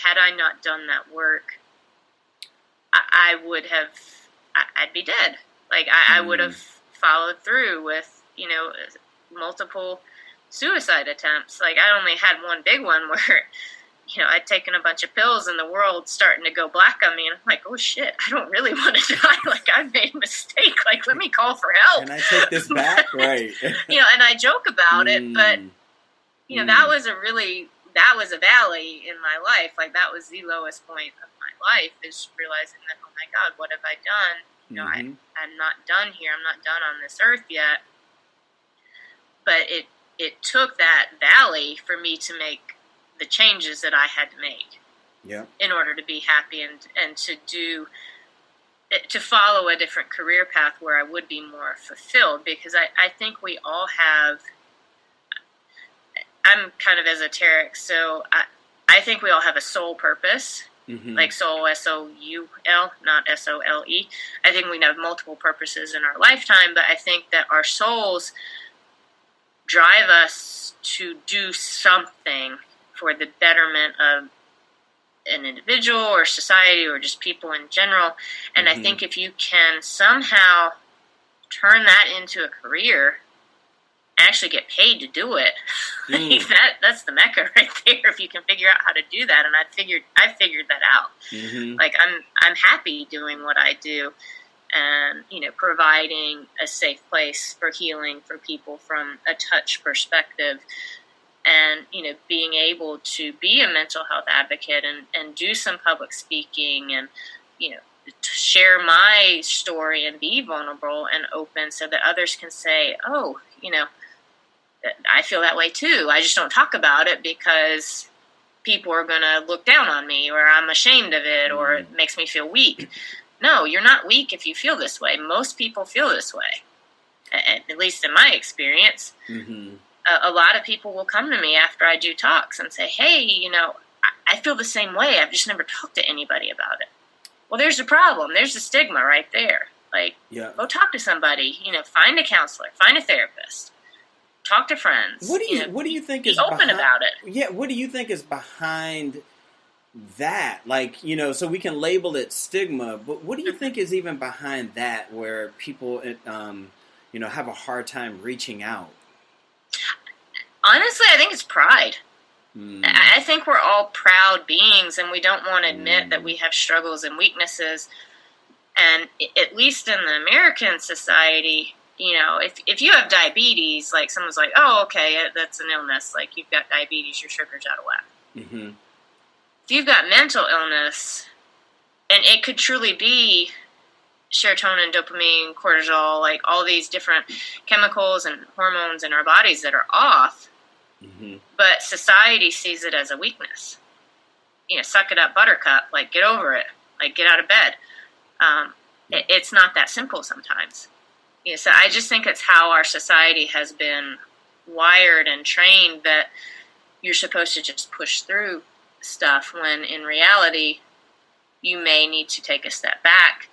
had I not done that work, I'd be dead. Like, I would have followed through with, multiple suicide attempts. Like, I only had one big one where, I'd taken a bunch of pills and the world's starting to go black on me. And I'm like, oh shit, I don't really want to die. Like, I've made a mistake. Like, let me call for help. Can I take this back? Right. And I joke about it, but, that was a valley in my life. Like, that was the lowest point of my life, is realizing that, oh my God, what have I done? I'm not done here. I'm not done on this earth yet. But it took that valley for me to make the changes that I had to make in order to be happy and to follow a different career path where I would be more fulfilled. Because I think we all have, I'm kind of esoteric, so I think we all have a soul purpose, like soul, S-O-U-L, not S-O-L-E. I think we have multiple purposes in our lifetime, but I think that our souls drive us to do something for the betterment of an individual or society or just people in general. And I think if you can somehow turn that into a career, actually get paid to do it, that's the mecca right there. If you can figure out how to do that, and I figured that out. Like, I'm happy doing what I do, and providing a safe place for healing for people from a touch perspective. And, being able to be a mental health advocate and do some public speaking and, to share my story and be vulnerable and open so that others can say, oh, I feel that way too. I just don't talk about it because people are going to look down on me, or I'm ashamed of it, or it makes me feel weak. No, you're not weak if you feel this way. Most people feel this way, at least in my experience. A lot of people will come to me after I do talks and say, hey, I feel the same way. I've just never talked to anybody about it. Well, there's the problem. There's the stigma right there. Like, go talk to somebody, find a counselor, find a therapist, talk to friends. What do you think is open about it? Yeah. What do you think is behind that? Like, so we can label it stigma, but what do you think is even behind that, where people, have a hard time reaching out? Honestly, I think it's pride. I think we're all proud beings, and we don't want to admit that we have struggles and weaknesses. And at least in the American society, if you have diabetes, like, someone's like, oh, okay, that's an illness. Like, you've got diabetes, your sugar's out of whack. If you've got mental illness, and it could truly be serotonin, dopamine, cortisol, like all these different chemicals and hormones in our bodies that are off, but society sees it as a weakness. Suck it up, buttercup, like, get over it, like, get out of bed. It's not that simple sometimes. So I just think it's how our society has been wired and trained, that you're supposed to just push through stuff, when in reality you may need to take a step back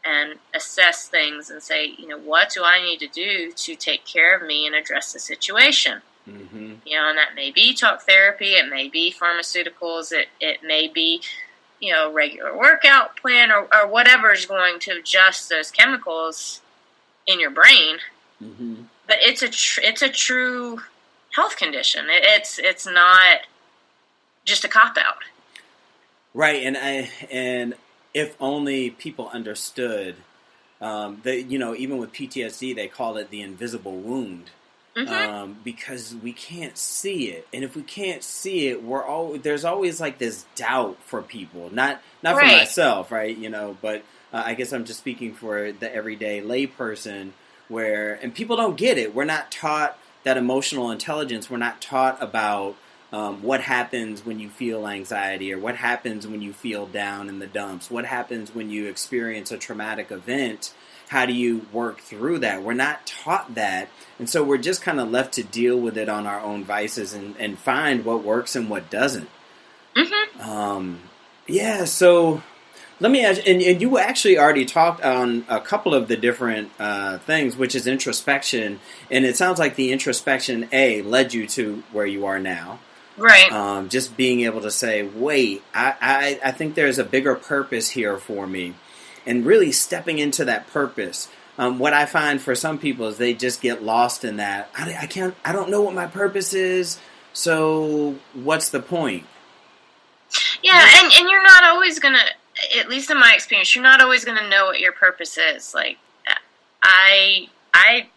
and assess things and say, what do I need to do to take care of me and address the situation? And that may be talk therapy, it may be pharmaceuticals, it may be, a regular workout plan, or whatever is going to adjust those chemicals in your brain. But it's a true health condition. It's not just a cop-out. Right, and if only people understood that, even with PTSD, they call it the invisible wound, because we can't see it, and if we can't see it, there's always like this doubt for people, not for myself, right? But I guess I'm just speaking for the everyday layperson, and people don't get it. We're not taught that emotional intelligence. We're not taught about what happens when you feel anxiety, or what happens when you feel down in the dumps, what happens when you experience a traumatic event. How do you work through that? We're not taught that, and so we're just kind of left to deal with it on our own vices and find what works and what doesn't. So let me ask, and you actually already talked on a couple of the different things, which is introspection, and it sounds like the introspection, led you to where you are now. Right. Just being able to say, wait, I think there's a bigger purpose here for me, and really stepping into that purpose. What I find for some people is they just get lost in that. I don't know what my purpose is, so what's the point? Yeah, and you're not always going to, at least in my experience, you're not always going to know what your purpose is. Like, I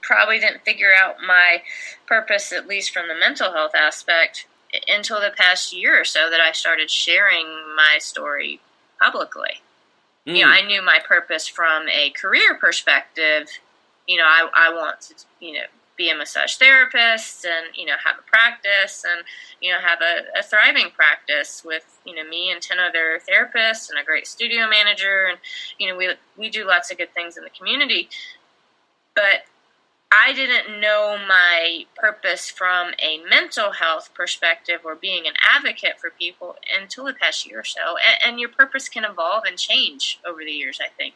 probably didn't figure out my purpose, at least from the mental health aspect, until the past year or so that I started sharing my story publicly. You know, I knew my purpose from a career perspective. You know, I want to, be a massage therapist and, have a practice and, have a thriving practice with, me and 10 other therapists and a great studio manager. And, we do lots of good things in the community. But I didn't know my purpose from a mental health perspective or being an advocate for people until the past year or so. And your purpose can evolve and change over the years, I think.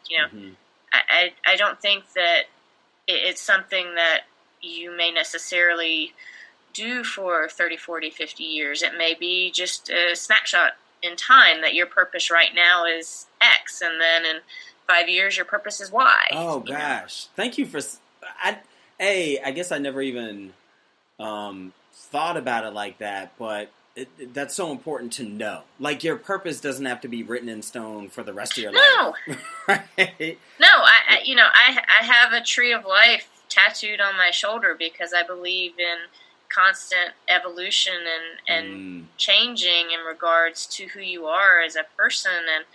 I don't think that it's something that you may necessarily do for 30, 40, 50 years. It may be just a snapshot in time that your purpose right now is X, and then in 5 years your purpose is Y. Oh, gosh. Thank you for... I guess I never even thought about it like that, but that's so important to know. Like, your purpose doesn't have to be written in stone for the rest of your life. Right? No, I have a tree of life tattooed on my shoulder because I believe in constant evolution and changing in regards to who you are as a person, and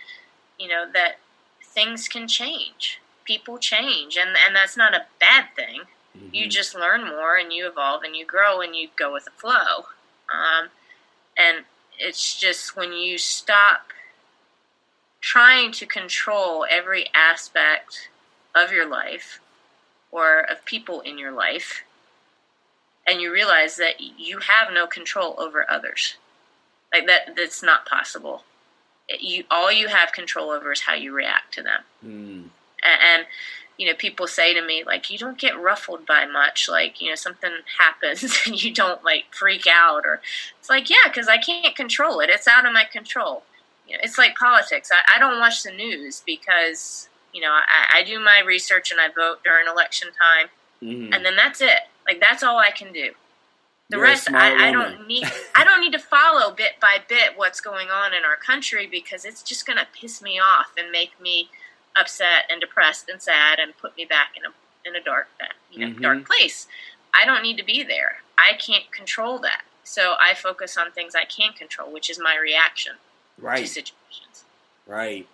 that things can change. People change, and that's not a bad thing. Mm-hmm. You just learn more, and you evolve, and you grow, and you go with the flow. And it's just when you stop trying to control every aspect of your life or of people in your life, and you realize that you have no control over others. Like, that's not possible. All you have control over is how you react to them. And people say to me, like, you don't get ruffled by much. Like, something happens and you don't, like, freak out. Or it's like, yeah, because I can't control it. It's out of my control. It's like politics. I don't watch the news because, I do my research and I vote during election time. Mm-hmm. And then that's it. Like, that's all I can do. The rest, I don't need. I don't need to follow bit by bit what's going on in our country because it's just going to piss me off and make me upset and depressed and sad and put me back in a dark, dark place. I don't need to be there. I can't control that. So I focus on things I can control, which is my reaction to situations. Right.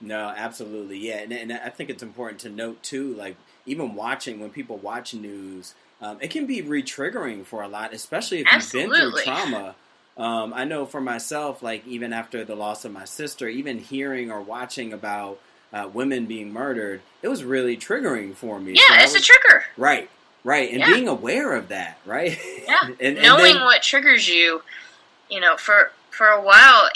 No, absolutely. Yeah. And I think it's important to note too, like, even when people watch news, it can be re-triggering for a lot, especially if you've been through trauma. I know for myself, like, even after the loss of my sister, even hearing or watching about women being murdered, it was really triggering for me. Yeah, it's a trigger. Right. And being aware of that, right? Yeah. and knowing what triggers you, for a while,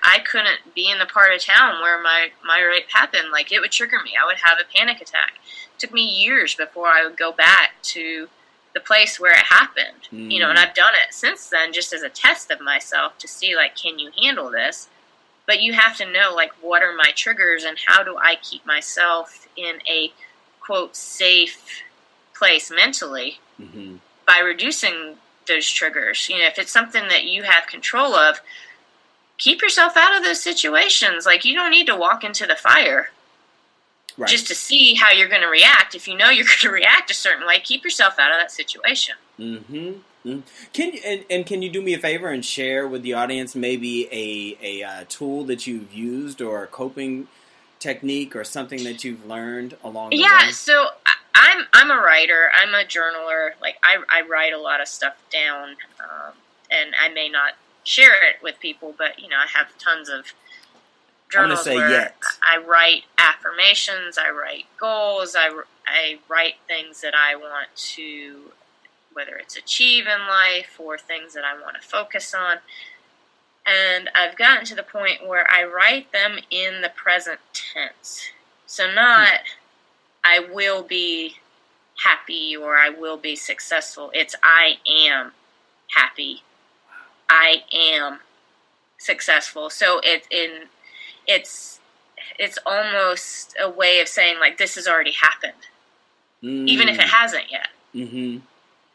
I couldn't be in the part of town where my rape happened. Like, it would trigger me. I would have a panic attack. It took me years before I would go back to the place where it happened. And I've done it since then just as a test of myself to see, like, can you handle this? But you have to know, like, what are my triggers and how do I keep myself in a, quote, safe place mentally by reducing those triggers. If it's something that you have control of, keep yourself out of those situations. Like, you don't need to walk into the fire just to see how you're going to react. If you know you're going to react a certain way, keep yourself out of that situation. Can you do me a favor and share with the audience maybe a tool that you've used or a coping technique or something that you've learned along the way? Yeah, so I'm a writer. I'm a journaler. Like, I write a lot of stuff down, and I may not share it with people, but I have tons of journals where I write affirmations, I write goals, I write things that I want to, whether it's achieve in life or things that I want to focus on. And I've gotten to the point where I write them in the present tense. So not I will be happy or I will be successful. It's I am happy. I am successful. So it's almost a way of saying, like, this has already happened, even if it hasn't yet. Mm-hmm.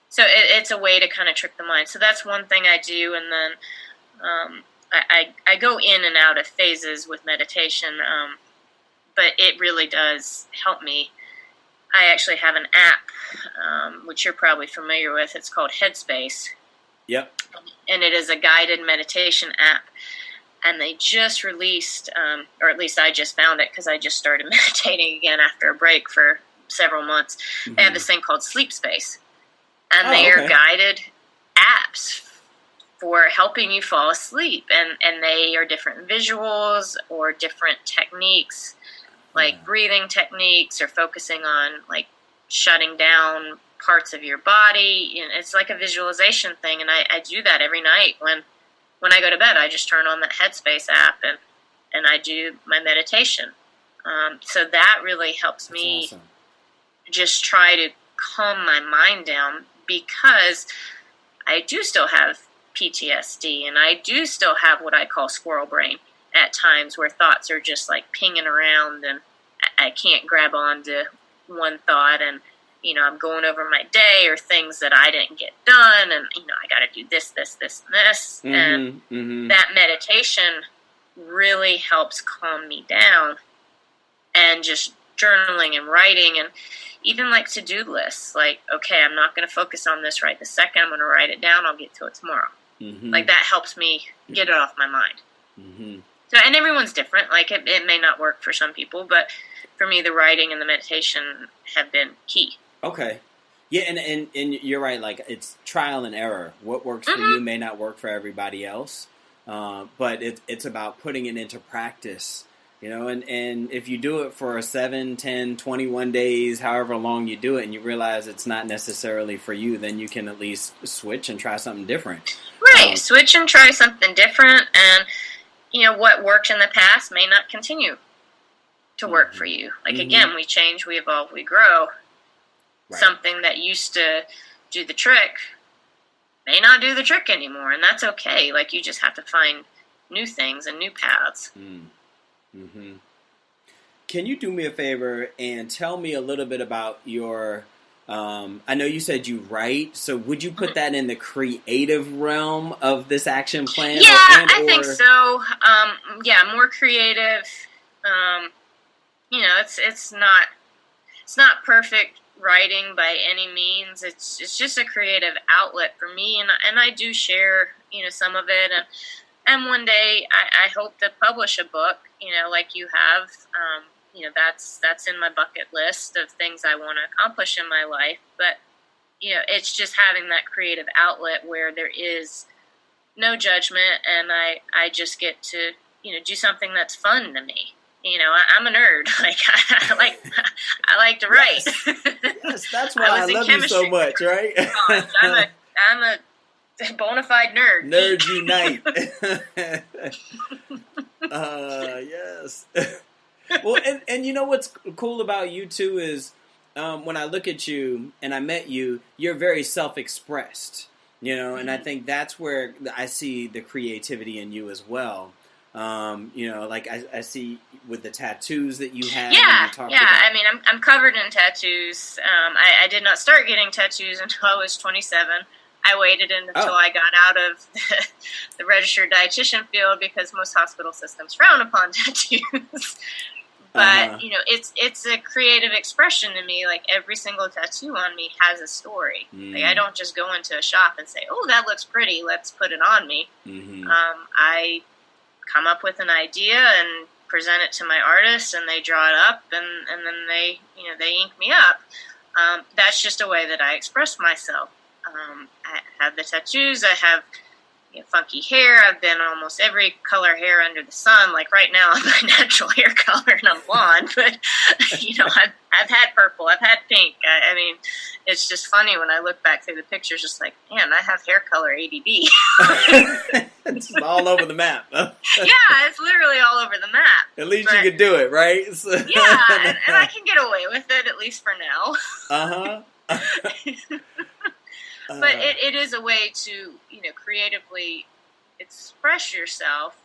So it's a way to kind of trick the mind. So that's one thing I do. And then I go in and out of phases with meditation, but it really does help me. I actually have an app, which you're probably familiar with. It's called Headspace. Yep. And it is a guided meditation app. And they just released, or at least I just found it because I just started meditating again after a break for several months. Mm-hmm. They have this thing called Sleep Space. And they are guided apps for helping you fall asleep. And they are different visuals or different techniques, like breathing techniques or focusing on, like, shutting down parts of your body. You know, it's like a visualization thing. And I do that every night. When I go to bed, I just turn on that Headspace app and I do my meditation. So that really helps me just try to calm my mind down, because I do still have PTSD and I do still have what I call squirrel brain at times, where thoughts are just like pinging around and I can't grab onto one thought, and I'm going over my day or things that I didn't get done, and I got to do this, and this, and that meditation really helps calm me down. And just journaling and writing, and even like to-do lists, like, okay, I'm not going to focus on this right this second, I'm going to write it down, I'll get to it tomorrow. Like, that helps me get it off my mind. So, and everyone's different, like it may not work for some people, but for me, the writing and the meditation have been key. Okay. Yeah, and you're right, like, it's trial and error. What works for you may not work for everybody else, but it's about putting it into practice. And if you do it for 7, 10, 21 days, however long you do it, and you realize it's not necessarily for you, then you can at least switch and try something different. Right, switch and try something different, and, what worked in the past may not continue to work for you. Like, again, we change, we evolve, we grow. Right. Something that used to do the trick may not do the trick anymore, and that's okay. Like, you just have to find new things and new paths. Can you do me a favor and tell me a little bit about your, I know you said you write, so would you put that in the creative realm of this action plan? Yeah, I think so. More creative. It's not perfect writing by any means. It's just a creative outlet for me, and I do share, some of it, and one day I hope to publish a book, like you have. That's in my bucket list of things I want to accomplish in my life. But, it's just having that creative outlet where there is no judgment, and I just get to, do something that's fun to me. I'm a nerd. Like, I like to write. Yes, that's why I love you so much, right? I'm a bona fide nerd. Nerds unite. Yes. Well, and what's cool about you too is when I look at you and I met you, you're very self-expressed, and I think that's where I see the creativity in you as well. Like I see with the tattoos that you have. Yeah, about. I mean, I'm covered in tattoos. I did not start getting tattoos until I was 27. I waited until I got out of the registered dietitian field because most hospital systems frown upon tattoos. But, it's a creative expression to me. Like, every single tattoo on me has a story. Like, I don't just go into a shop and say, oh, that looks pretty, let's put it on me. I come up with an idea and present it to my artist, and they draw it up, and then they ink me up. That's just a way that I express myself. I have the tattoos. I have funky hair. I've been almost every color hair under the sun. Like, right now, I'm my natural hair color, and I'm blonde. But I've had purple. I've had pink. I mean, it's just funny when I look back through the pictures. Just like, man, I have hair color ADD. It's all over the map. Yeah, it's literally all over the map. At least you could do it, right? Yeah, and I can get away with it, at least for now. But it is a way to, creatively express yourself